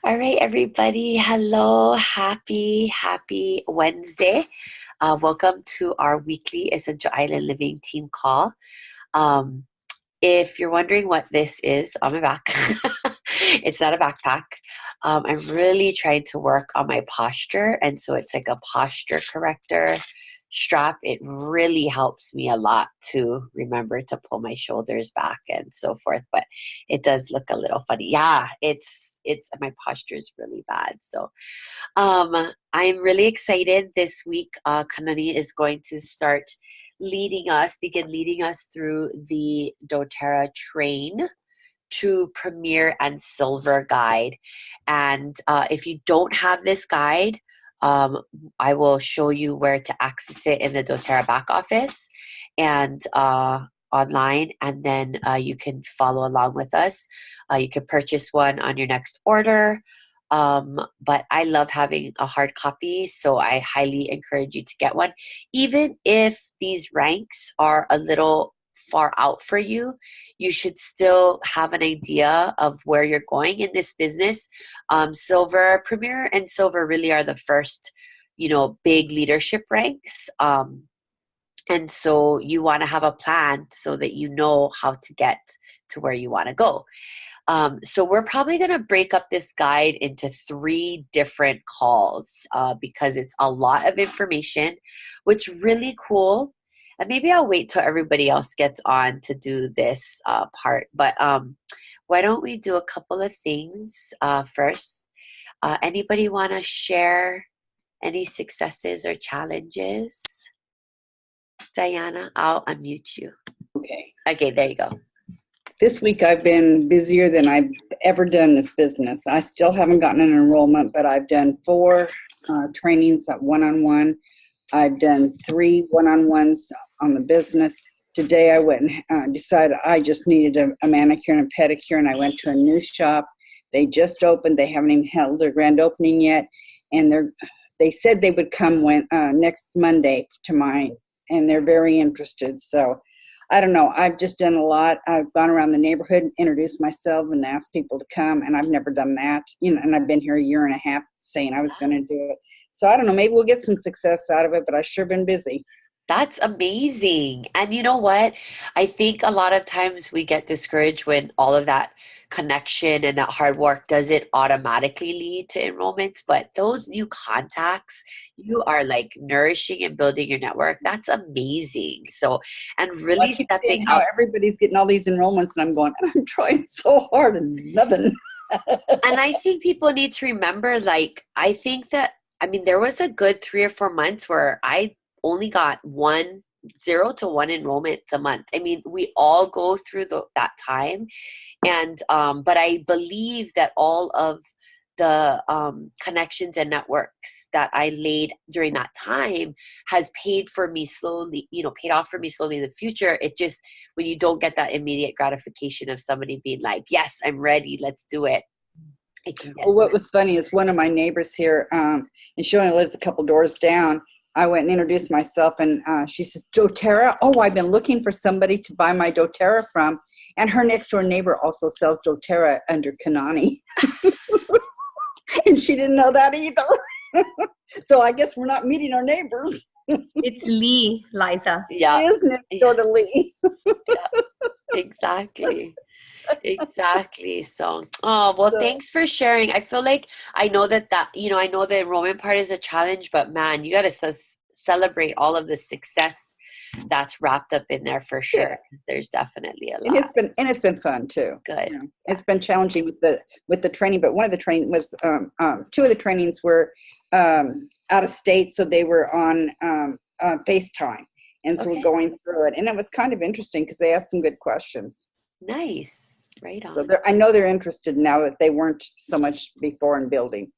All right, everybody. Hello. Happy Wednesday. Welcome to our weekly Essential Island Living team call. Um, if you're wondering what this is on my back, it's not a backpack. I'm really trying to work on my posture. And so it's like a posture corrector strap. It really helps me a lot to remember to pull my shoulders back and so forth. But it does look a little funny. Yeah, it's my posture is really bad. So I'm really excited this week. Kanani is going to begin leading us through the doTERRA train to Premier and Silver guide. And if you don't have this guide, I will show you where to access it in the doTERRA back office and online, and then you can follow along with us. You can purchase one on your next order. But I love having a hard copy, so I highly encourage you to get one. Even if these ranks are a little far out for you, you should still have an idea of where you're going in this business. Silver, Premier and Silver really are the first, big leadership ranks. And so you want to have a plan so that you know how to get to where you want to go. So we're probably going to break up this guide into 3 different calls because it's a lot of information, which is really cool. And maybe I'll wait till everybody else gets on to do this part. But why don't we do a couple of things first? Anybody want to share any successes or challenges? Diana, I'll unmute you. Okay. Okay, there you go. This week I've been busier than I've ever done this business. I still haven't gotten an enrollment, but I've done 4 trainings at one-on-one. I've done 3 one-on-ones on the business. Today I went and decided I just needed a manicure and a pedicure, and I went to a new shop. They just opened. They haven't even held their grand opening yet, and they said they would come next Monday to mine, and they're very interested. So I don't know. I've just done a lot. I've gone around the neighborhood, introduced myself, and asked people to come, and I've never done that. And I've been here a year and a half saying I was going to do it. So I don't know. Maybe we'll get some success out of it, but I've sure been busy. That's amazing. And you know what? I think a lot of times we get discouraged when all of that connection and that hard work doesn't automatically lead to enrollments. But those new contacts, you are like nourishing and building your network. That's amazing. So, and Well, I really keep stepping seeing how out. everybody's getting all these enrollments, and I'm going, I'm trying so hard and nothing. And I think people need to remember, I think that, I mean, there was a good 3 or 4 months where I only got 0 to 1 enrollments a month. I mean, we all go through that time. And, but I believe that all of the connections and networks that I laid during that time has paid for me slowly, paid off for me slowly in the future. It just, when you don't get that immediate gratification of somebody being like, yes, I'm ready, let's do it. It can get Well, what was funny is one of my neighbors here, and she only lives a couple doors down. I went and introduced myself, and she says, doTERRA? Oh, I've been looking for somebody to buy my doTERRA from. And her next door neighbor also sells doTERRA under Kanani. And she didn't know that either. So I guess we're not meeting our neighbors. It's Lee, Liza. yeah, It is next door to Lee. yeah, exactly. Exactly. So, oh, well, So, thanks for sharing. I feel like I know I know the enrollment part is a challenge, but man, you got to celebrate all of the success that's wrapped up in there for sure. yeah. There's definitely a And lot. it's been fun too. Good. You know, it's been challenging with the training, but one of the training was 2 of the trainings were out of state, so they were on FaceTime, and so Okay. we're going through it, and it was kind of interesting because they asked some good questions. Nice. Right So on. I know they're interested now that they weren't so much before in building.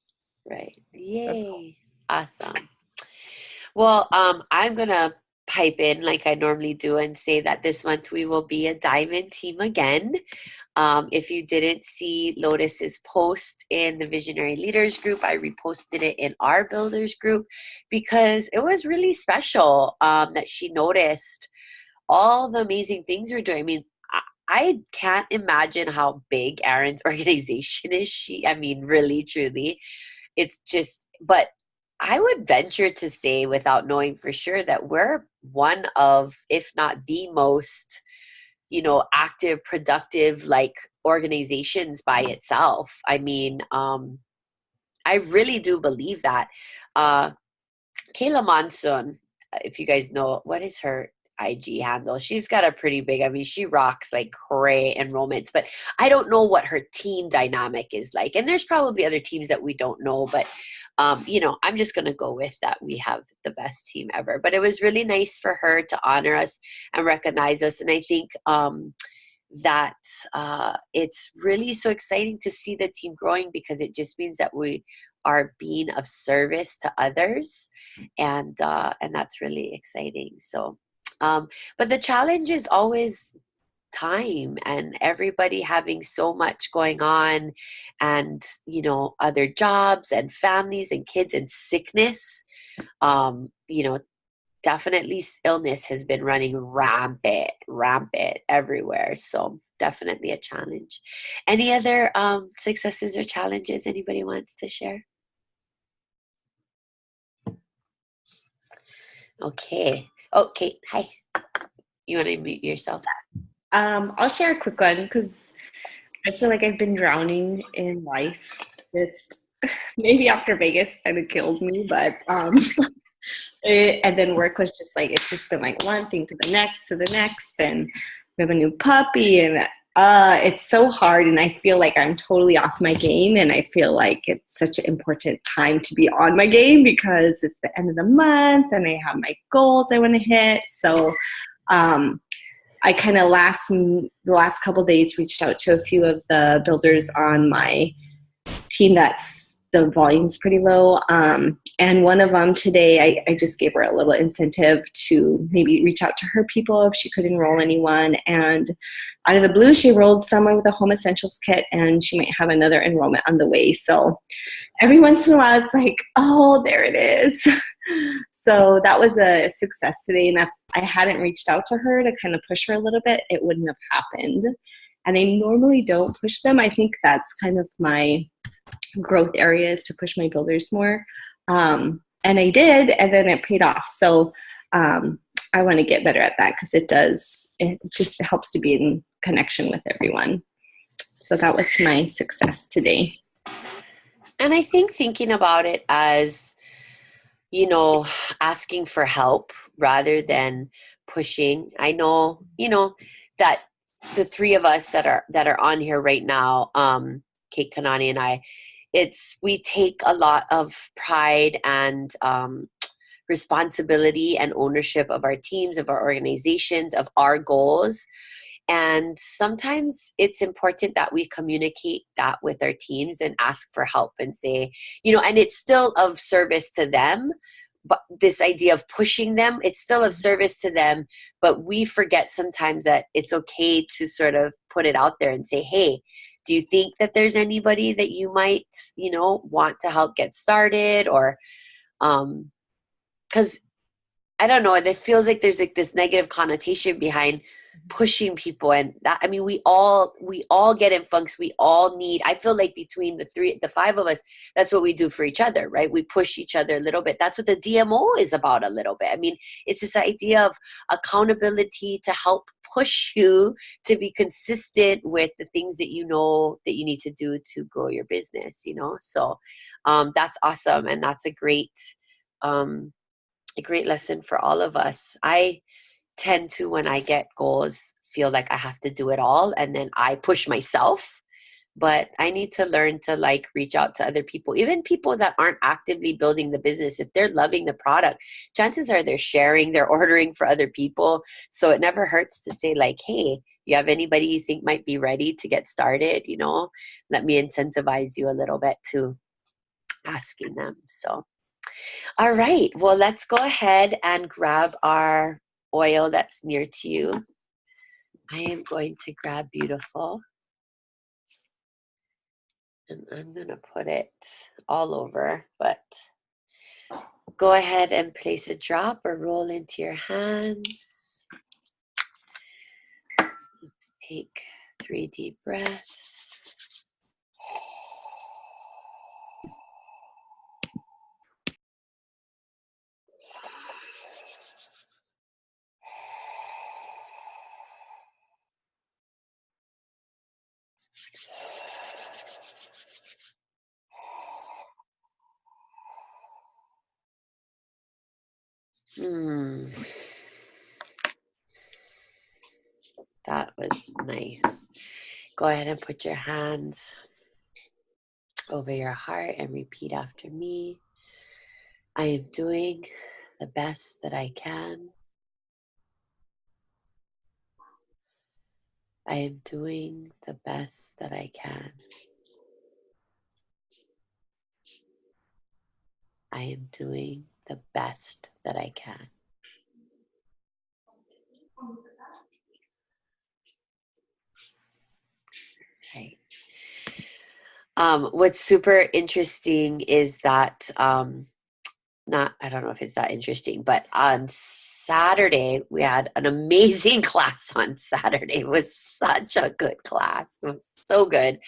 Right. That's cool. Yay. Awesome. Well, I'm gonna pipe in like I normally do and say that this month we will be a diamond team again. If you didn't see Lotus's post in the Visionary Leaders group, I reposted it in our builders group because it was really special that she noticed all the amazing things we're doing. I mean, I can't imagine how big Erin's organization is. I mean, really, truly, it's just, but I would venture to say without knowing for sure that we're one of, if not the most, active, productive, like organizations by itself. I mean, I really do believe that. Uh, Kayla Monson, if you guys know, what is her IG handle? She's got a pretty big, I mean, she rocks like cray enrollments, but I don't know what her team dynamic is like. And there's probably other teams that we don't know, but, I'm just going to go with that. We have the best team ever. But it was really nice for her to honor us and recognize us. And I think, that it's really so exciting to see the team growing, because it just means that we are being of service to others, and that's really exciting. So, but the challenge is always time, and everybody having so much going on, and other jobs and families and kids and sickness. um, you know Definitely illness has been running rampant everywhere. So definitely a challenge. Any other successes or challenges anybody wants to share? Okay. Okay. Hi. You want to mute yourself? I'll share a quick one because I feel like I've been drowning in life. Just maybe after Vegas kind of killed me, but and then work was just like, it's just been like one thing to the next, and we have a new puppy, and it's so hard, and I feel like I'm totally off my game, and I feel like it's such an important time to be on my game because it's the end of the month and I have my goals I want to hit. So I kind of the last couple of days reached out to a few of the builders on my team that's the volume's pretty low. And one of them today, I just gave her a little incentive to maybe reach out to her people if she could enroll anyone. And out of the blue, she enrolled someone with a home essentials kit, and she might have another enrollment on the way. So every once in a while, it's like, oh, there it is. So that was a success today. And if I hadn't reached out to her to kind of push her a little bit, it wouldn't have happened. And I normally don't push them. I think that's kind of my growth areas to push my builders more. And I did, and then it paid off. So I want to get better at that because it just helps to be in connection with everyone. So that was my success today. And I think thinking about it as, asking for help rather than pushing. I know, that the three of us that are on here right now, Kate, Kanani, and I, we take a lot of pride and responsibility and ownership of our teams, of our organizations, of our goals. And sometimes it's important that we communicate that with our teams and ask for help and say, and it's still of service to them. But this idea of pushing them, it's still of service to them. But we forget sometimes that it's okay to sort of put it out there and say, hey, do you think that there's anybody that you might, want to help get started? Or, because I don't know, it feels like there's like this negative connotation behind pushing people, and that, I mean, we all get in funks. We all need, I feel like between the five of us, that's what we do for each other, right? We push each other a little bit. That's what the DMO is about a little bit. I mean, it's this idea of accountability to help push you to be consistent with the things that you know that you need to do to grow your business, so that's awesome. And that's a great lesson for all of us. I tend to, when I get goals, feel like I have to do it all, and then I push myself. But I need to learn to like reach out to other people, even people that aren't actively building the business. If they're loving the product, chances are they're sharing, they're ordering for other people. So it never hurts to say like, hey, you have anybody you think might be ready to get started? Let me incentivize you a little bit to asking them. So all right. Well, let's go ahead and grab our oil that's near to you. I am going to grab Beautiful. And I'm going to put it all over, but go ahead and place a drop or roll into your hands. Let's Take 3 deep breaths. That was nice. Go ahead and put your hands over your heart and repeat after me. I am doing the best that I can. I am doing the best that I can. I am doing the best that I can. Right. What's super interesting is that I don't know if it's that interesting, but on Saturday, we had an amazing class on Saturday. It was such a good class. It was so good.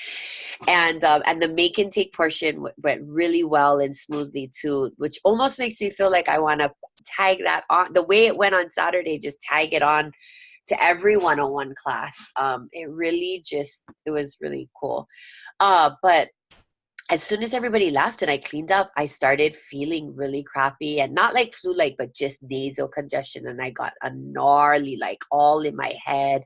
And the make and take portion went really well and smoothly too, which almost makes me feel like I want to tag that on. The way it went on Saturday, just tag it on to every one-on-one class. It was really cool. But as soon as everybody left and I cleaned up, I started feeling really crappy, and not like flu-like, but just nasal congestion. And I got a gnarly, like all in my head,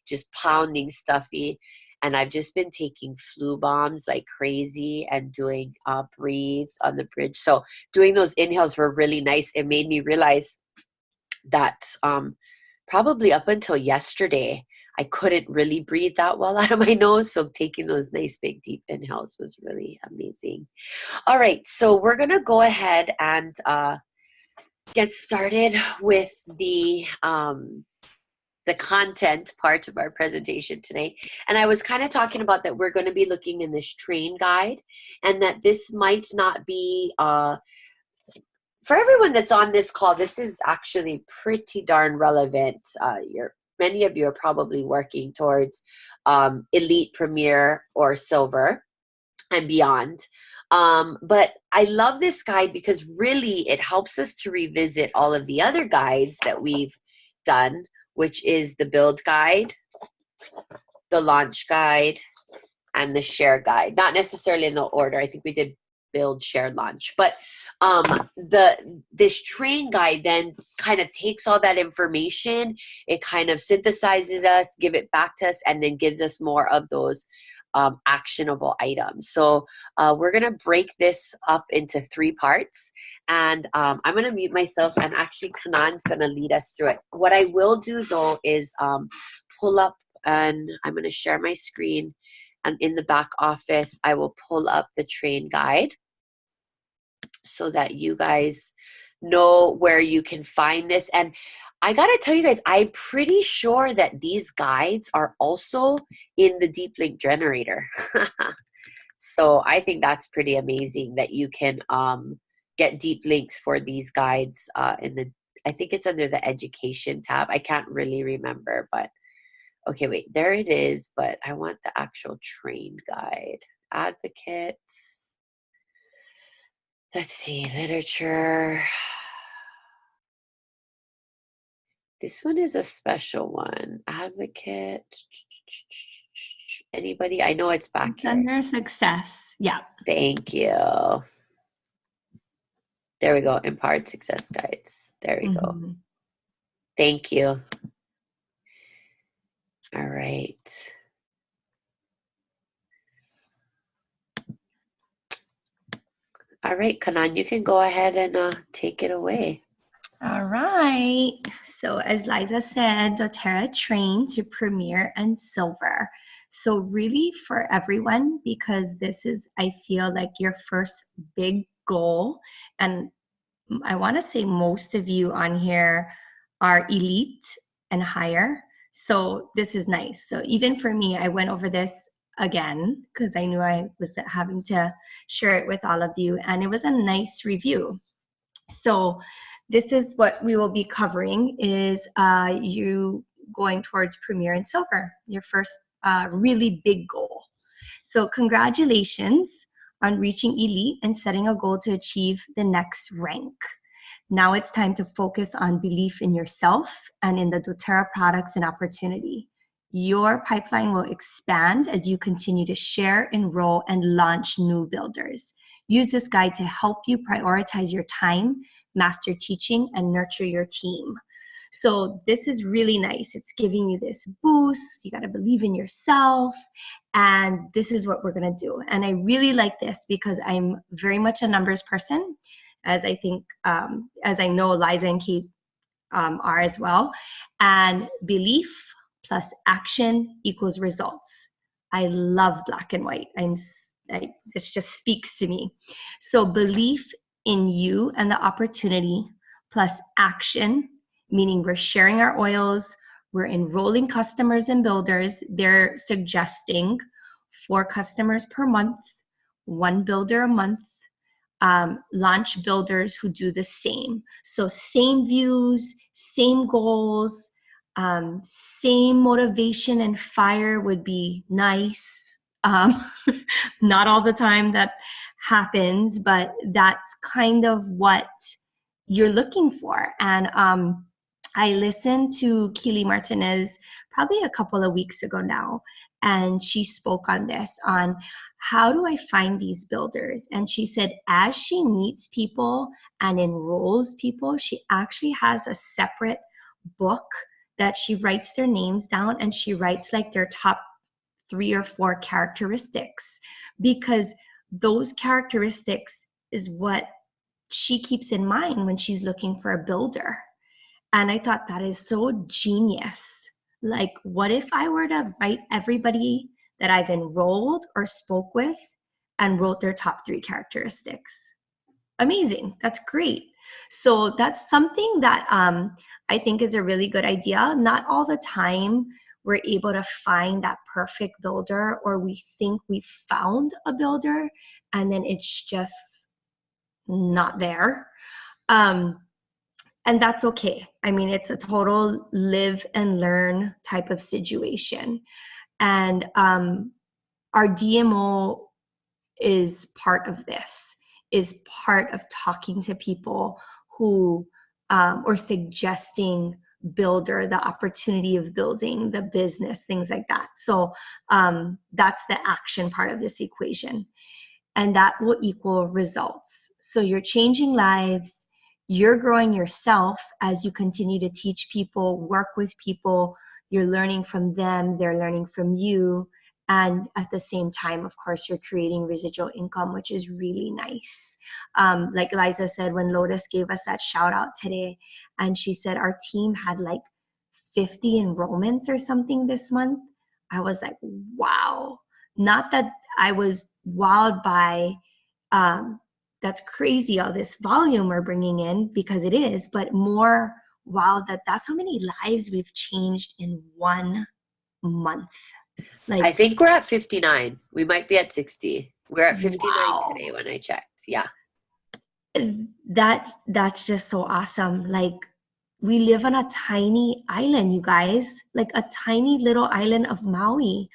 just pounding stuffy. And I've just been taking flu bombs like crazy and doing breathe on the bridge. So doing those inhales were really nice. It made me realize that probably up until yesterday, I couldn't really breathe that well out of my nose. So taking those nice big deep inhales was really amazing. All right, so we're going to go ahead and get started with the content part of our presentation today. And I was kind of talking about that we're going to be looking in this train guide, and that this might not be for everyone that's on this call. This is actually pretty darn relevant. Many of you are probably working towards elite, premier, or silver and beyond. But I love this guide because really it helps us to revisit all of the other guides that we've done, which is the build guide, the launch guide, and the share guide. Not necessarily in the order. I think we did build, share, launch. But this train guide then kind of takes all that information, it kind of synthesizes us, give it back to us, and then gives us more of those actionable items. So we're going to break this up into 3 parts, and I'm going to mute myself, and actually Kanan's going to lead us through it. What I will do though is pull up, and I'm going to share my screen, and in the back office I will pull up the train guide so that you guys know where you can find this. And I got to tell you guys, I'm pretty sure that these guides are also in the deep link generator. So I think that's pretty amazing that you can get deep links for these guides I think it's under the education tab. I can't really remember, but okay, wait, there it is. But I want the actual train guide. Advocates. Let's see, literature. This one is a special one. Advocate. Anybody? I know it's back here. Under success. Yeah. Thank you. There we go. Empowered Success Guides. There we go. Thank you. All right. All right, Kanan, you can go ahead and take it away. All right. So as Liza said, doTERRA trained to premier and silver. So really for everyone, because this is, I feel like your first big goal. And I want to say most of you on here are elite and higher. So this is nice. So even for me, I went over this again because I knew I was having to share it with all of you, and it was a nice review. So this is what we will be covering is going towards Premier and Silver, your first really big goal. So congratulations on reaching Elite and setting a goal to achieve the next rank. Now it's time to focus on belief in yourself and in the doTERRA products and opportunity. Your pipeline will expand as you continue to share, enroll, and launch new builders. Use this guide to help you prioritize your time, master teaching, and nurture your team. So this is really nice. It's giving you this boost. You got to believe in yourself. And this is what we're going to do. And I really like this because I'm very much a numbers person, as I think, as I know Liza and Kate are as well. And belief plus action equals results. I love black and white. This just speaks to me. So belief in you and the opportunity plus action, meaning we're sharing our oils, we're enrolling customers and builders. They're suggesting 4 customers per month, 1 builder a month, launch builders who do the same. So same views, same goals, same motivation and fire would be nice. Not all the time that happens, but that's kind of what you're looking for. And I listened to Keely Martinez probably a couple of weeks ago now, and she spoke on this, on how do I find these builders? And she said as she meets people and enrolls people, she actually has a separate book that she writes their names down, and she writes like their top 3 or 4 characteristics, because those characteristics is what she keeps in mind when she's looking for a builder. And I thought that is so genius. Like, what if I were to write everybody that I've enrolled or spoke with and wrote their top 3 characteristics? Amazing. That's great. So that's something that I think is a really good idea. Not all the time we're able to find that perfect builder, or we think we found a builder and then it's just not there. And that's okay. I mean, it's a total live and learn type of situation. And our DMO is part of this, is part of talking to people who, or suggesting builder, the opportunity of building the business, things like that. So that's the action part of this equation. And that will equal results. So you're changing lives, you're growing yourself as you continue to teach people, work with people, you're learning from them, they're learning from you. And at the same time, of course, you're creating residual income, which is really nice. Like Liza said, when Lotus gave us that shout out today, and she said our team had like 50 enrollments or something this month, I was like, wow. Not that I was wowed by, that's crazy, all this volume we're bringing in, because it is, but more wow that that's how many lives we've changed in 1 month. Like, I think we're at 59. We might be at 60. We're at 59 wow. today when I checked. Yeah. That's just so awesome. Like, we live on a tiny island, you guys, like a tiny little island of Maui.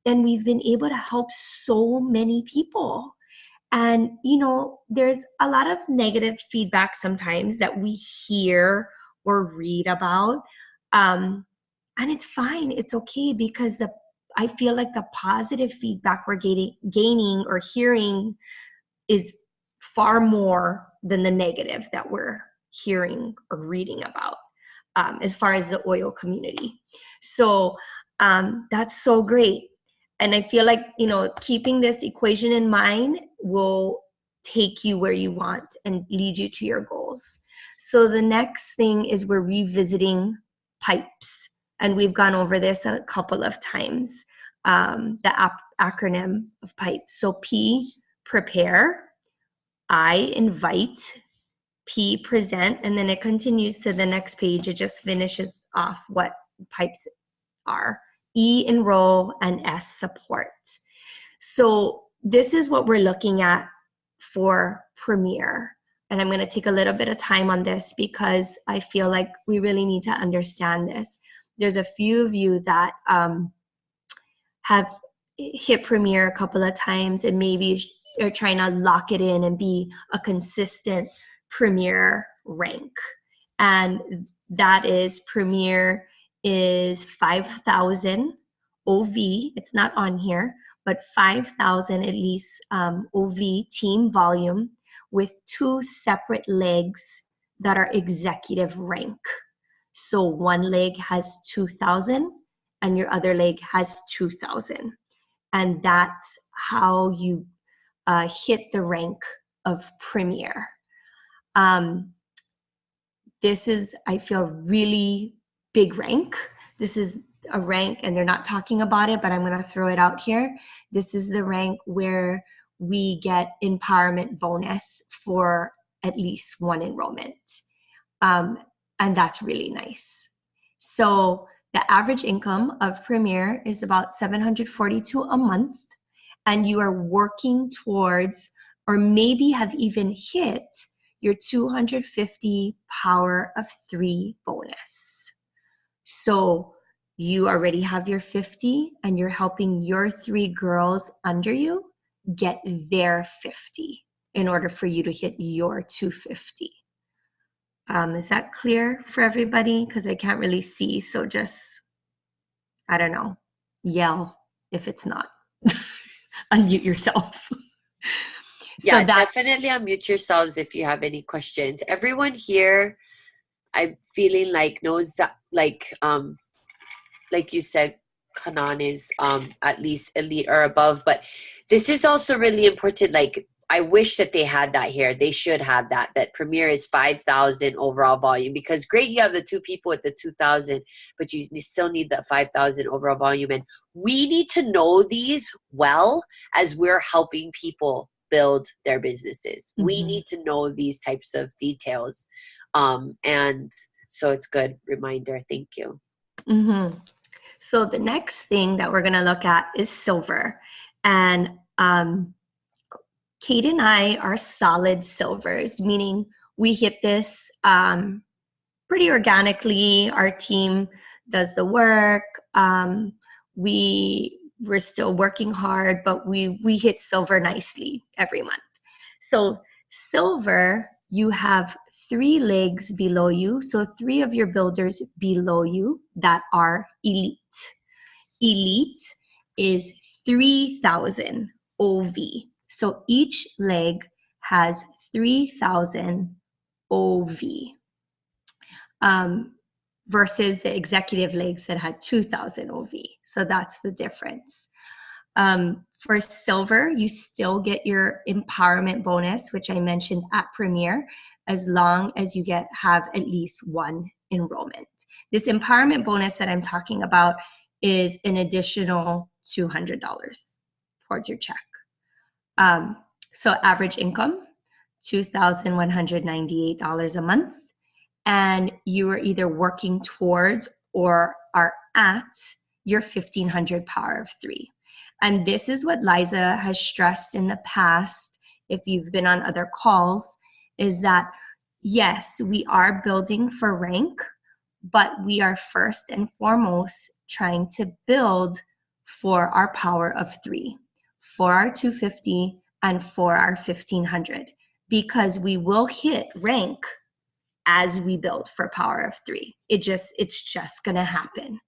And we've been able to help so many people. And, you know, there's a lot of negative feedback sometimes that we hear or read about. And it's fine. It's okay, because I feel like the positive feedback we're gaining or hearing is far more than the negative that we're hearing or reading about, as far as the oil community. So that's so great. And I feel like, you know, keeping this equation in mind will take you where you want and lead you to your goals. So the next thing is we're revisiting pipes. And we've gone over this a couple of times, the acronym of pipes. So P, prepare. I, invite. P, present. And then it continues to the next page. It just finishes off what pipes are. E, enroll, and S, support. So this is what we're looking at for Premier. And I'm going to take a little bit of time on this because I feel like we really need to understand this. there's a few of you that have hit Premier a couple of times and maybe are trying to lock it in and be a consistent Premier rank. And that is Premier is 5,000 OV. It's not on here, but 5,000 at least OV team volume with 2 separate legs that are executive rank. So one leg has 2,000 and your other leg has 2,000. And that's how you hit the rank of Premier. This is, I feel, really big rank. This is a rank, and they're not talking about it, but I'm going to throw it out here. This is the rank where we get empowerment bonus for at least one enrollment. And that's really nice. So the average income of Premier is about $742 a month, and you are working towards, or maybe have even hit, your 250 power of 3 bonus. So you already have your 50 and you're helping your 3 girls under you get their 50 in order for you to hit your 250. Is that clear for everybody? Because I can't really see, so just, I don't know, yell if it's not. Unmute yourself. Yeah, So that, definitely unmute yourselves if you have any questions. Everyone here, I'm feeling like knows that, like you said, Kanan is at least elite or above. But this is also really important. Like, I wish that they had that here. They should have that. That Premier is 5,000 overall volume, because great, you have the 2 people at the 2,000, but you still need that 5,000 overall volume. And we need to know these well as we're helping people build their businesses. Mm-hmm. We need to know these types of details. And so it's good reminder. Thank you. Mm-hmm. So the next thing that we're going to look at is silver. And Kate and I are solid silvers, meaning we hit this pretty organically. Our team does the work. We're still working hard, but we hit silver nicely every month. So silver, you have 3 legs below you. So 3 of your builders below you that are elite. Elite is 3,000 OV. So each leg has 3,000 OV versus the executive legs that had 2,000 OV. So that's the difference. For silver, you still get your empowerment bonus, which I mentioned at Premier, as long as you have at least 1 enrollment. This empowerment bonus that I'm talking about is an additional $200 towards your check. So average income, $2,198 a month. And you are either working towards or are at your 1,500 power of 3. And this is what Liza has stressed in the past, if you've been on other calls, is that yes, we are building for rank, but we are first and foremost trying to build for our power of 3, for our 250 and for our 1,500, because we will hit rank as we build for power of 3. It's just gonna happen,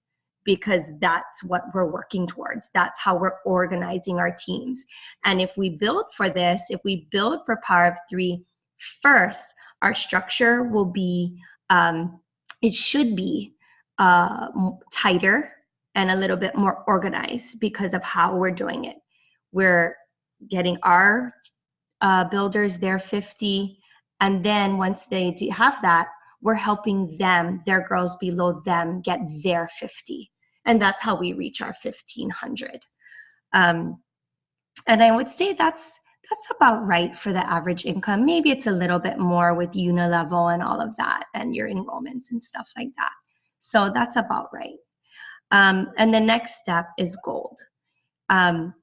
because that's what we're working towards. That's how we're organizing our teams. And if we build for this, if we build for power of 3 first, our structure will be, it should be tighter and a little bit more organized because of how we're doing it. We're getting our builders their 50, and then once they have that, we're helping them, their girls below them, get their 50. And that's how we reach our 1,500. And I would say that's about right for the average income. Maybe it's a little bit more with unilevel and all of that and your enrollments and stuff like that. So that's about right. And the next step is gold. And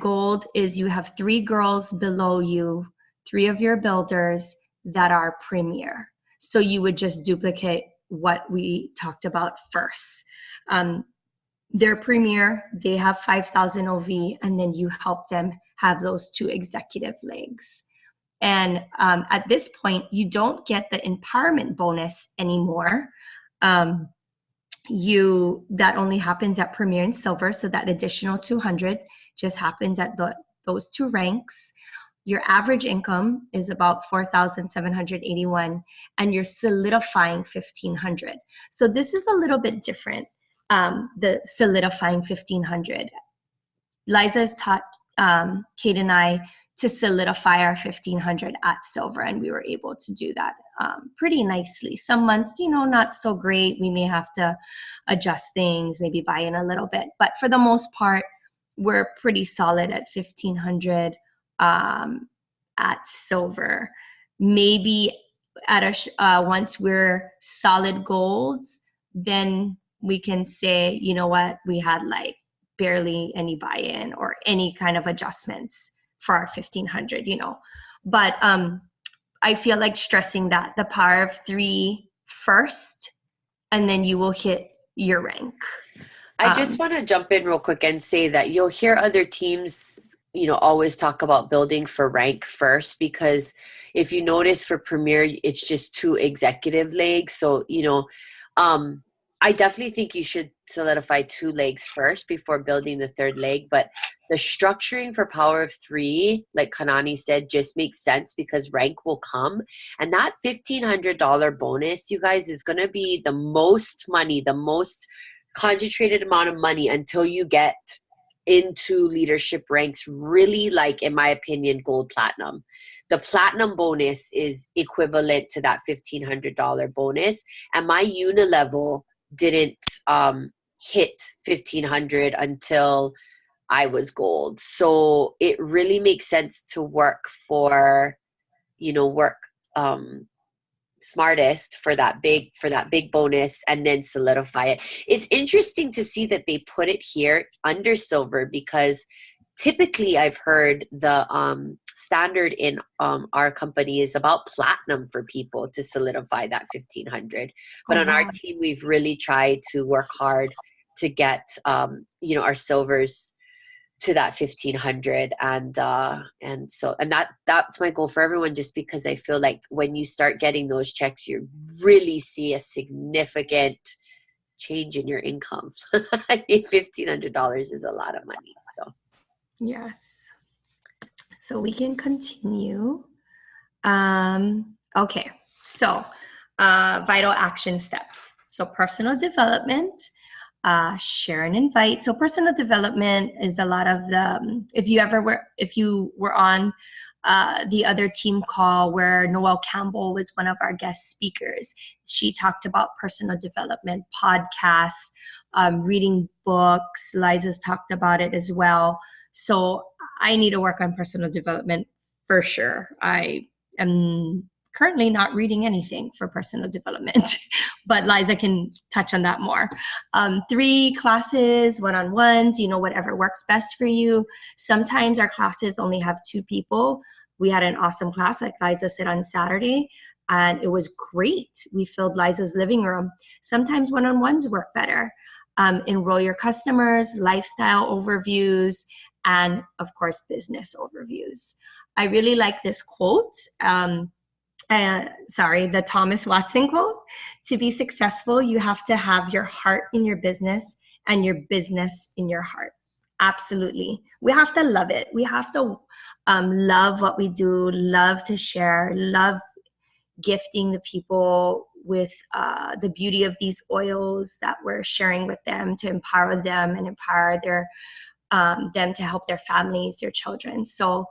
gold is you have 3 girls below you, 3 of your builders that are Premier. So you would just duplicate what we talked about first. Their premier, they have 5,000 OV, and then you help them have those 2 executive legs. And at this point, you don't get the empowerment bonus anymore. That only happens at Premier and Silver, so that additional 200 just happens at those 2 ranks. Your average income is about 4,781, and you're solidifying 1,500. So this is a little bit different. The solidifying 1,500. Liza has taught Kate and I to solidify our 1,500 at Silver, and we were able to do that pretty nicely. Some months, not so great. We may have to adjust things, maybe buy in a little bit, but for the most part, we're pretty solid at 1,500 at Silver. Maybe at once we're solid golds, then we can say, you know what, we had like barely any buy-in or any kind of adjustments for our 1,500, But I feel like stressing that the power of 3 first, and then you will hit your rank. I just want to jump in real quick and say that you'll hear other teams, always talk about building for rank first, because if you notice for Premier, it's just 2 executive legs. So, I definitely think you should solidify 2 legs first before building the 3rd leg. But the structuring for power of 3, like Kanani said, just makes sense because rank will come. And that $1,500 bonus, you guys, is going to be the most money, the most concentrated amount of money until you get into leadership ranks, really, like, in my opinion, gold platinum. The platinum bonus is equivalent to that $1,500 bonus. And my unilevel didn't hit 1,500 until I was gold. So it really makes sense to work smartest for that big bonus and then solidify it. It's interesting to see that they put it here under Silver, because typically I've heard the standard in our company is about platinum for people to solidify that 1,500. But on our team, we've really tried to work hard to get our silvers to that 1,500, and that's my goal for everyone, just because I feel like when you start getting those checks, you really see a significant change in your income. I mean, $1,500 is a lot of money. So yes. So we can continue. Okay, so vital action steps. So personal development, share and invite. So personal development is a lot of the, if you were on the other team call where Noelle Campbell was one of our guest speakers, she talked about personal development, podcasts, reading books. Liza's talked about it as well. So I need to work on personal development for sure. I am currently not reading anything for personal development, but Liza can touch on that more. 3 classes, one-on-ones, whatever works best for you. Sometimes our classes only have 2 people. We had an awesome class, like Liza said, on Saturday, and it was great. We filled Liza's living room. Sometimes one-on-ones work better. Enroll your customers, lifestyle overviews, and of course, business overviews. I really like this quote. The Thomas Watson quote: to be successful, you have to have your heart in your business and your business in your heart. Absolutely. We have to love it. We have to love what we do, love to share, love gifting the people with the beauty of these oils that we're sharing with them to empower them and empower them to help their families, their children. So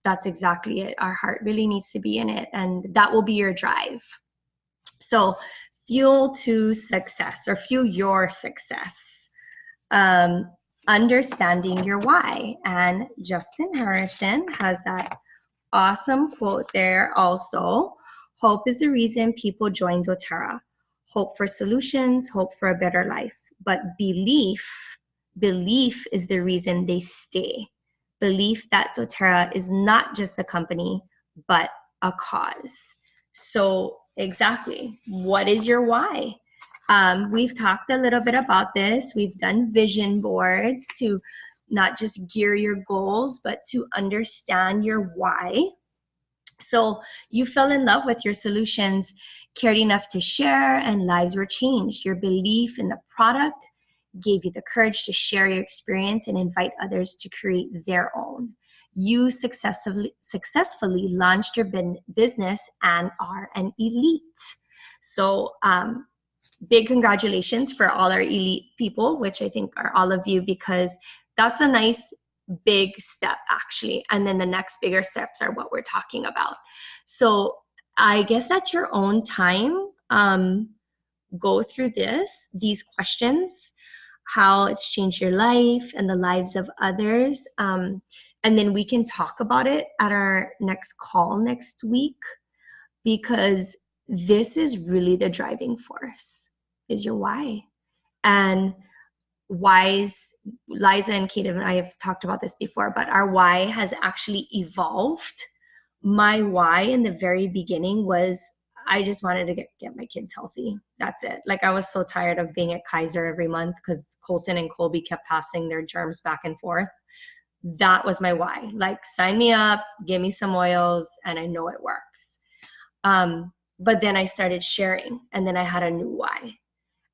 that's exactly it. Our heart really needs to be in it, and that will be your drive. So fuel to success, or fuel your success. Understanding your why. And Justin Harrison has that awesome quote there also. Hope is the reason people join doTERRA. Hope for solutions, hope for a better life. But belief is the reason they stay. Belief that doTERRA is not just a company, but a cause. So exactly. What is your why? We've talked a little bit about this. We've done vision boards to not just gear your goals, but to understand your why. So you fell in love with your solutions, cared enough to share, and lives were changed. Your belief in the product gave you the courage to share your experience and invite others to create their own. You successfully launched your business and are an elite. So big congratulations for all our elite people, which I think are all of you, because that's a nice big step actually. And then the next bigger steps are what we're talking about. So I guess at your own time, go through these questions, how it's changed your life and the lives of others. And then we can talk about it at our next call next week, because this is really the driving force, is your why. And whys, Liza and Kate and I have talked about this before, but our why has actually evolved. My why in the very beginning was I just wanted to get my kids healthy. That's it. Like I was so tired of being at Kaiser every month because Colton and Colby kept passing their germs back and forth. That was my why. Like sign me up, give me some oils, and I know it works. But then I started sharing, and then I had a new why.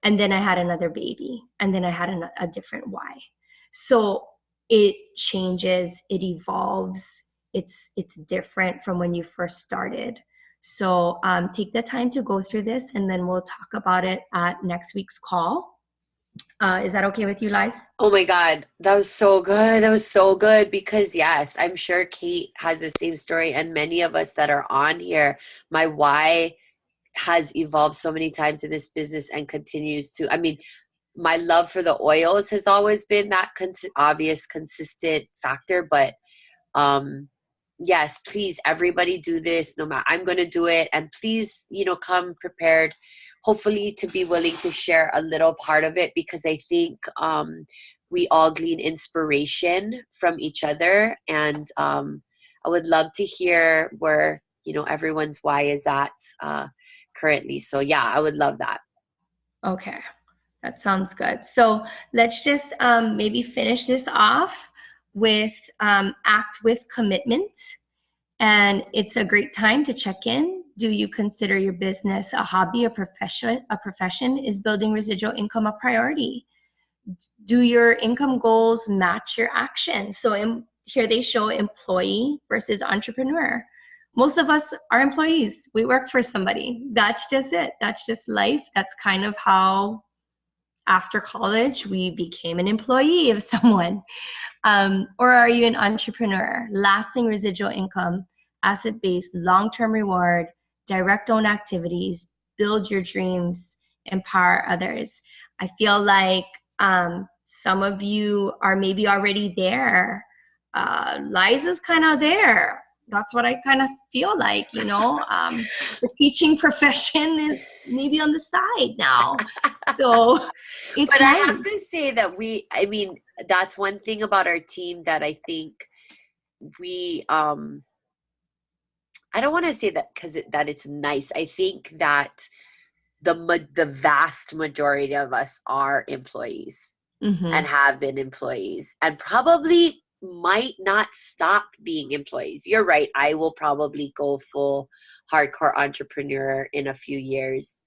And then I had another baby, and then I had a different why. So it changes, it evolves, it's different from when you first started. So take the time to go through this, and then we'll talk about it at next week's call. Is that okay with you, Liz? Oh my God, that was so good. That was so good because yes, I'm sure Kate has the same story, and many of us that are on here, my why has evolved so many times in this business and continues to. I mean, my love for the oils has always been that obvious, consistent factor, but yes, please, everybody do this. No matter, I'm going to do it. And please, come prepared, hopefully to be willing to share a little part of it, because I think we all glean inspiration from each other. And I would love to hear where, everyone's why is at currently. So yeah, I would love that. Okay, that sounds good. So let's just maybe finish this off with act with commitment. And it's a great time to check in. Do you consider your business a hobby, a profession? Is building residual income a priority? Do your income goals match your actions? So here they show employee versus entrepreneur. Most of us are employees. We work for somebody. That's just it. That's just life. That's kind of how after college we became an employee of someone. Or are you an entrepreneur? Lasting residual income, asset-based, long-term reward, direct own activities, build your dreams, empower others. I feel like some of you are maybe already there. Liza's kind of there. That's what I kind of feel like, the teaching profession is maybe on the side now. So it's But nice. I have to say that that's one thing about our team that I think we, I don't want to say that because that it's nice. I think that the vast majority of us are employees and have been employees and probably might not stop being employees. You're right. I will probably go full hardcore entrepreneur in a few years.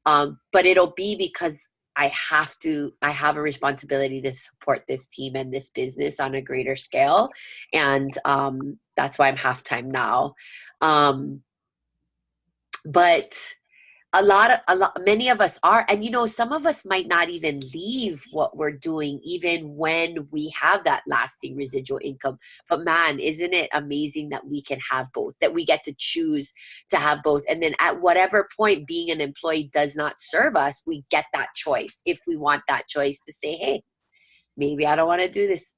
But it'll be because I have a responsibility to support this team and this business on a greater scale. And that's why I'm half-time now. But many of us are, and some of us might not even leave what we're doing even when we have that lasting residual income. But man, isn't it amazing that we can have both, that we get to choose to have both, and then at whatever point being an employee does not serve us, we get that choice if we want that choice to say, hey, maybe I don't want to do this.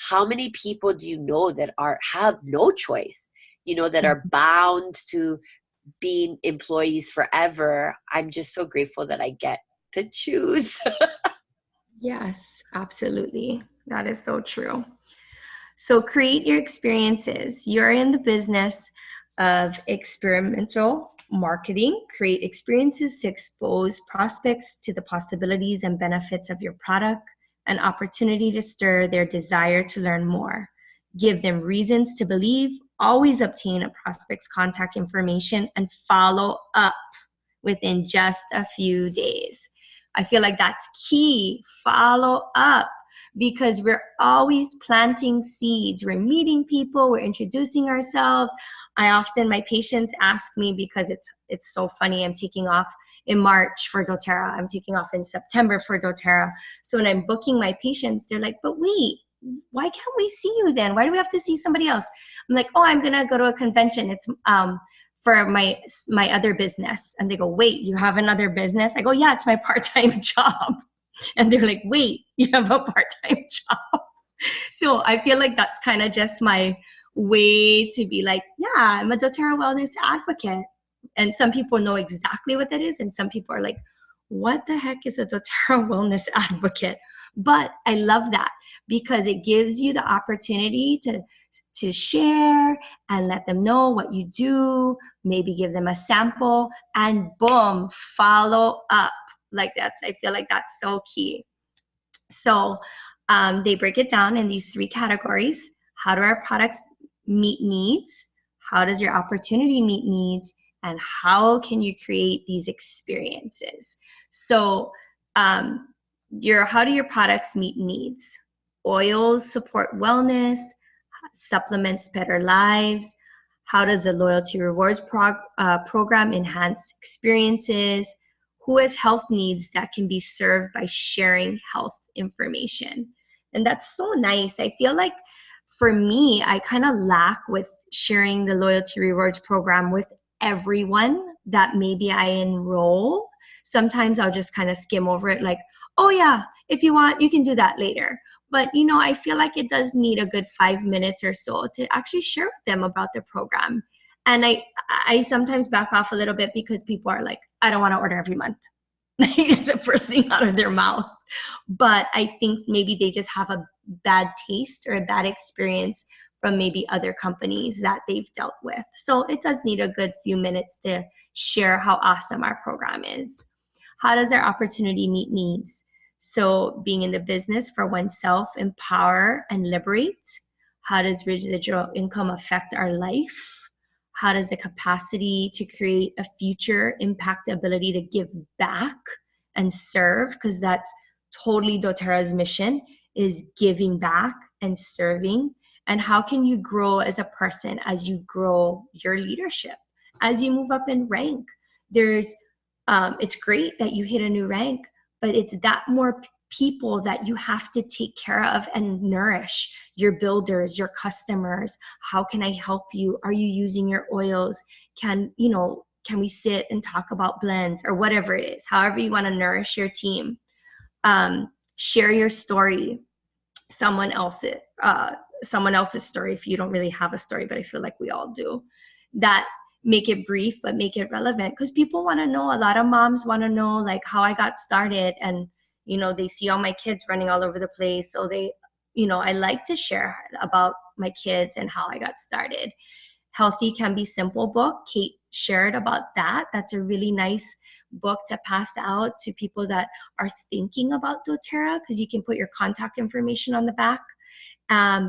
How many people do you know that have no choice, that are bound to being employees forever? I'm just so grateful that I get to choose. Yes, absolutely. That is so true. So create your experiences. You're in the business of experimental marketing, create experiences to expose prospects to the possibilities and benefits of your product, an opportunity to stir their desire to learn more, give them reasons to believe, always obtain a prospect's contact information, and follow up within just a few days. I feel like that's key. Follow up, because we're always planting seeds. We're meeting people, we're introducing ourselves. My patients ask me, because it's so funny, I'm taking off in March for doTERRA, I'm taking off in September for doTERRA. So when I'm booking my patients, they're like, but wait, why can't we see you then? Why do we have to see somebody else? I'm like, oh, I'm gonna go to a convention. It's for my other business. And they go, wait, you have another business? I go, yeah, it's my part-time job. And they're like, wait, you have a part-time job? So I feel like that's kind of just my way to be like, yeah, I'm a doTERRA wellness advocate. And some people know exactly what that is. And some people are like, what the heck is a doTERRA wellness advocate? But I love that, because it gives you the opportunity to share and let them know what you do, maybe give them a sample, and boom, follow up. I feel like that's so key. So they break it down in these 3 categories. How do our products meet needs? How does your opportunity meet needs? And how can you create these experiences? So how do your products meet needs? Oils support wellness, supplements better lives. How does the loyalty rewards program enhance experiences? Who has health needs that can be served by sharing health information? And that's so nice. I feel like for me, I kind of lack with sharing the loyalty rewards program with everyone that maybe I enroll. Sometimes I'll just kind of skim over it like, oh yeah, if you want, you can do that later. But, I feel like it does need a good 5 minutes or so to actually share with them about the program. And I sometimes back off a little bit, because people are like, I don't want to order every month. It's the first thing out of their mouth. But I think maybe they just have a bad taste or a bad experience from maybe other companies that they've dealt with. So it does need a good few minutes to share how awesome our program is. How does our opportunity meet needs? So being in the business for oneself, empower and liberate. How does residual income affect our life? How does the capacity to create a future impact the ability to give back and serve? Because that's totally doTERRA's mission, is giving back and serving. And how can you grow as a person as you grow your leadership, as you move up in rank? It's great that you hit a new rank, but it's that more people that you have to take care of and nourish. Your builders, your customers. How can I help you? Are you using your oils? Can we sit and talk about blends or whatever it is? However you want to nourish your team. Share your story. Someone else's story, if you don't really have a story, but I feel like we all do. That make it brief, but make it relevant, because people want to know. A lot of moms want to know like how I got started, and they see all my kids running all over the place. So I like to share about my kids and how I got started. Healthy Can Be Simple book. Kate shared about that. That's a really nice book to pass out to people that are thinking about doTERRA, because you can put your contact information on the back.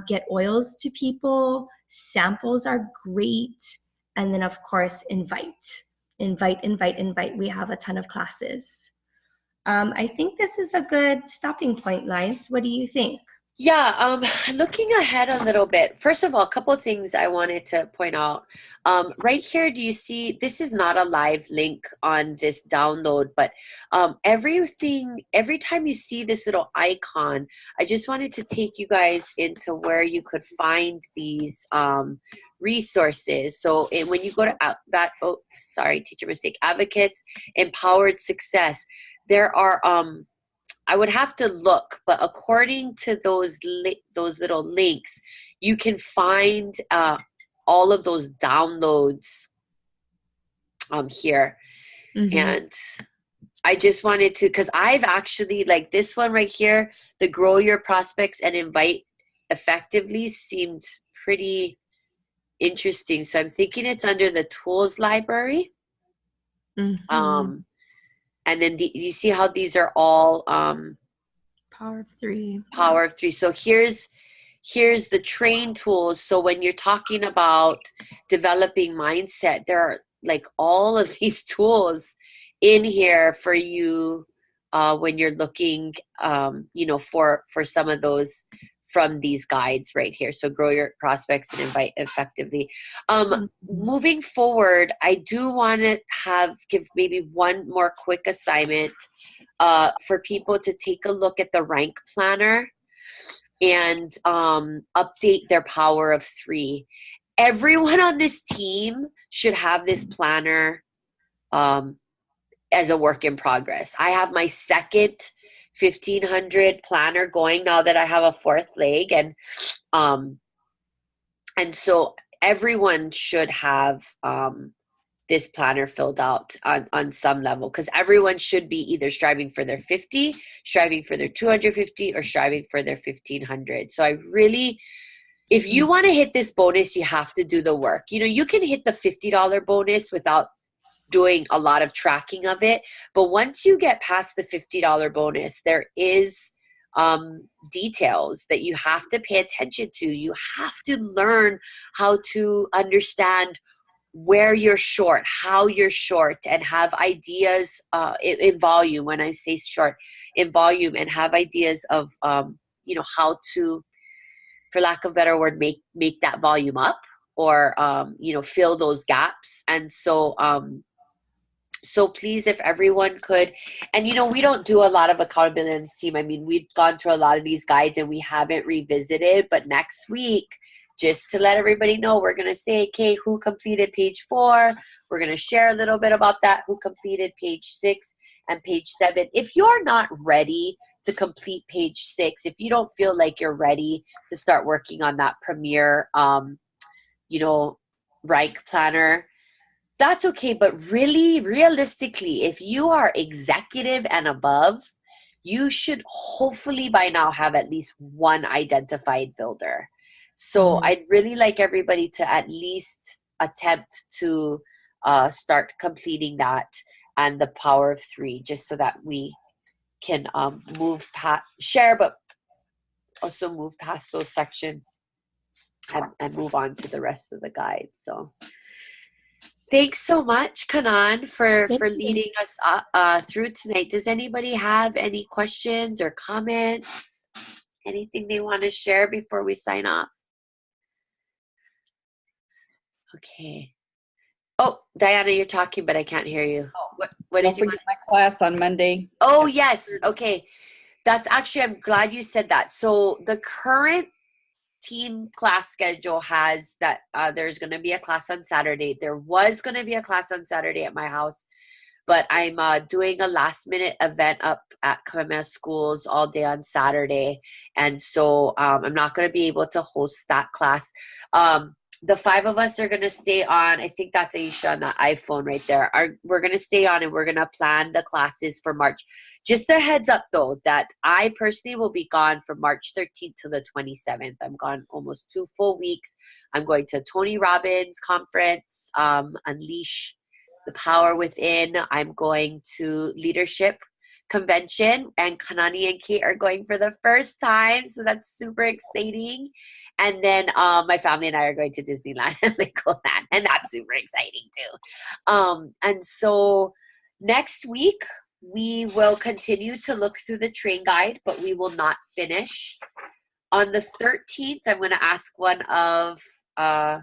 Get oils to people. Samples are great. And then, of course, invite. We have a ton of classes. I think this is a good stopping point, Liz. What do you think? Yeah, looking ahead a little bit, first of all, a couple of things I wanted to point out. Right here, do you see, this is not a live link on this download, but every time you see this little icon, I just wanted to take you guys into where you could find these resources. So when you go to teacher mistake, Advocates, Empowered Success, there are I would have to look, but according to those little links, you can find all of those downloads here. Mm-hmm. And I just wanted to, because I've actually, like this one right here, the Grow Your Prospects and Invite Effectively, seemed pretty interesting. So I'm thinking it's under the tools library. Mhm. And then you see how these are all Power of 3. power of 3. So here's the train tools. So when you're talking about developing mindset, there are like all of these tools in here for you when you're looking, for some of those from these guides right here. So grow your prospects and invite effectively. Moving forward, I do want to give maybe one more quick assignment for people to take a look at the rank planner and update their power of 3. Everyone on this team should have this planner as a work in progress. I have my second 1500 planner going now that I have a fourth leg, and so everyone should have this planner filled out on some level, because everyone should be either striving for their 50, striving for their 250, or striving for their 1500. So if you want to hit this bonus, you have to do the work. You can hit the $50 bonus without doing a lot of tracking of it. But once you get past the $50 bonus, there is details that you have to pay attention to. You have to learn how to understand where you're short, how you're short, and have ideas in volume. When I say short, in volume, and have ideas of how to, for lack of a better word, make that volume up, or fill those gaps. And so please, if everyone could, and we don't do a lot of accountability in this team. I mean, we've gone through a lot of these guides and we haven't revisited, but next week, just to let everybody know, we're going to say, okay, who completed page 4? We're going to share a little bit about that, who completed page 6 and page 7. If you're not ready to complete page 6, if you don't feel like you're ready to start working on that premier, rank planner, that's okay. But really, realistically, if you are executive and above, you should hopefully by now have at least one identified builder. So I'd really like everybody to at least attempt to start completing that and the power of 3, just so that we can move past, share, but also move past those sections and move on to the rest of the guide. So thanks so much, Kanan, for leading us through tonight. Does anybody have any questions or comments? Anything they want to share before we sign off? Okay. Oh, Diana, you're talking, but I can't hear you. What did you want? My class on Monday. Oh, yes. Okay. That's actually, I'm glad you said that. So the current team class schedule has that there's going to be a class on Saturday. There was going to be a class on Saturday at my house, but I'm doing a last minute event up at Kamehameha Schools all day on Saturday. And so I'm not going to be able to host that class. The 5 of us are going to stay on. I think that's Aisha on the iPhone right there. We're going to stay on and we're going to plan the classes for March. Just a heads up, though, that I personally will be gone from March 13th to the 27th. I'm gone almost 2 full weeks. I'm going to Tony Robbins conference, Unleash the Power Within. I'm going to Leadership Convention, and Kanani and Kate are going for the first time, so that's super exciting. And then my family and I are going to Disneyland and Legoland, and that's super exciting too. And so next week we will continue to look through the train guide, but we will not finish. On the 13th, I'm going to ask one of my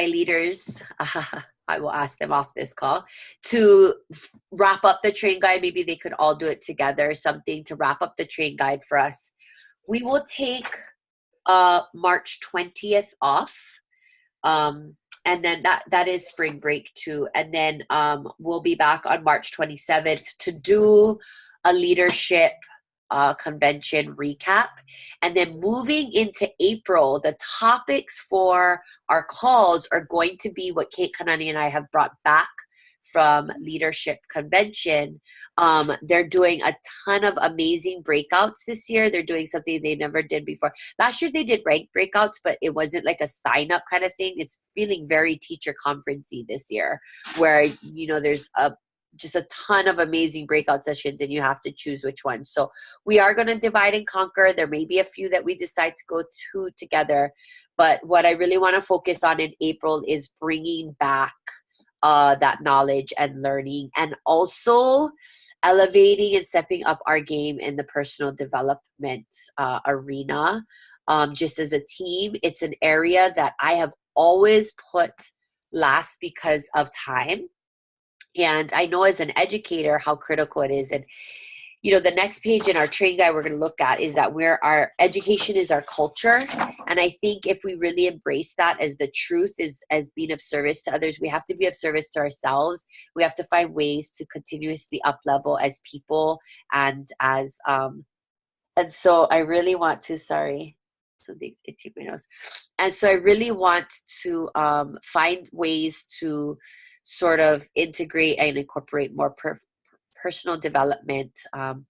leaders, I will ask them off this call, to wrap up the train guide. Maybe they could all do it together, something to wrap up the train guide for us. We will take March 20th off. And then that is spring break too. And then we'll be back on March 27th to do a leadership convention recap. And then moving into April, the topics for our calls are going to be what Kate Kanani and I have brought back from Leadership Convention, they're doing a ton of amazing breakouts this year. They're doing something they never did before. Last year they did ranked breakouts, but it wasn't like a sign up kind of thing. It's feeling very teacher conferencey this year, where, you know, there's just a ton of amazing breakout sessions and you have to choose which one. So we are going to divide and conquer. There may be a few that we decide to go to together, but what I really want to focus on in April is bringing back that knowledge and learning, and also elevating and stepping up our game in the personal development arena. Just as a team, it's an area that I have always put last because of time. And I know as an educator how critical it is. And, you know, the next page in our training guide we're going to look at is that where our education is our culture. And I think if we really embrace that as the truth, is as being of service to others, we have to be of service to ourselves. We have to find ways to continuously up level as people and as, and so I really want to, sorry, something's itching my nose. And so I really want to find ways to sort of integrate and incorporate more personal development on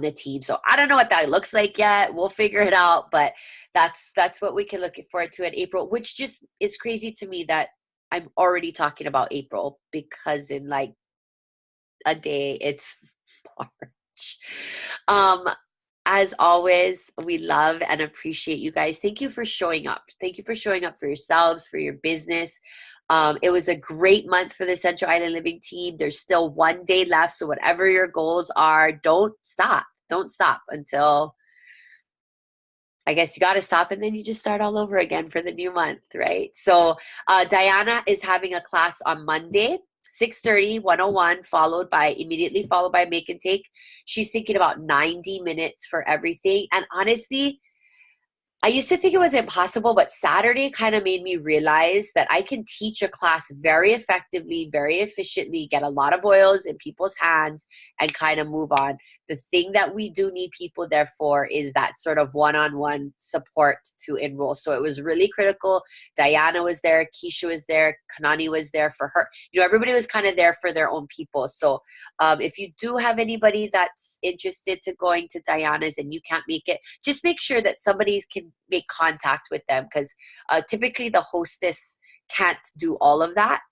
the team. So I don't know what that looks like yet. We'll figure it out, but that's what we can look forward to in April, which just is crazy to me that I'm already talking about April, because in like a day it's March. As always, we love and appreciate you guys. Thank you for showing up. Thank you for showing up for yourselves, for your business. It was a great month for the Central Island Living team. There's still one day left. So whatever your goals are, don't stop. Don't stop until, I guess you got to stop, and then you just start all over again for the new month, right? So Diana is having a class on Monday, 6:30, 101, immediately followed by Make and Take. She's thinking about 90 minutes for everything. And honestly, I used to think it was impossible, but Saturday kind of made me realize that I can teach a class very effectively, very efficiently, get a lot of oils in people's hands, and kind of move on. The thing that we do need people there for is that sort of one-on-one support to enroll. So it was really critical. Diana was there, Keisha was there, Kanani was there for her. You know, everybody was kind of there for their own people. So if you do have anybody that's interested to going to Diana's and you can't make it, just make sure that somebody can make contact with them, because typically the hostess can't do all of that.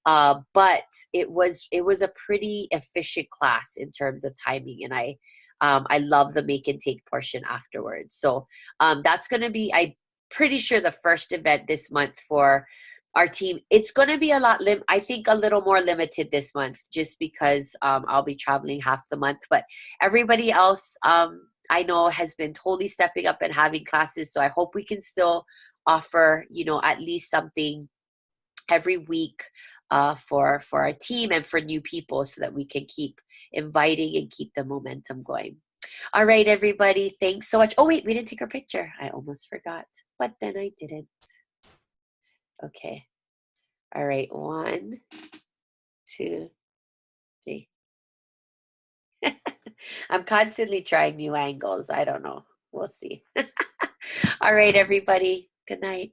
But it was a pretty efficient class in terms of timing, and I love the Make and Take portion afterwards. So that's going to be, I'm pretty sure, the first event this month for our team. It's going to be I think a little more limited this month, just because I'll be traveling half the month. But everybody else, I know, has been totally stepping up and having classes. So I hope we can still offer, you know, at least something every week for our team and for new people, so that we can keep inviting and keep the momentum going. All right, everybody. Thanks so much. Oh, wait, we didn't take our picture. I almost forgot, but then I didn't. Okay. All right. 1, 2, 3. I'm constantly trying new angles. I don't know. We'll see. All right, everybody. Good night.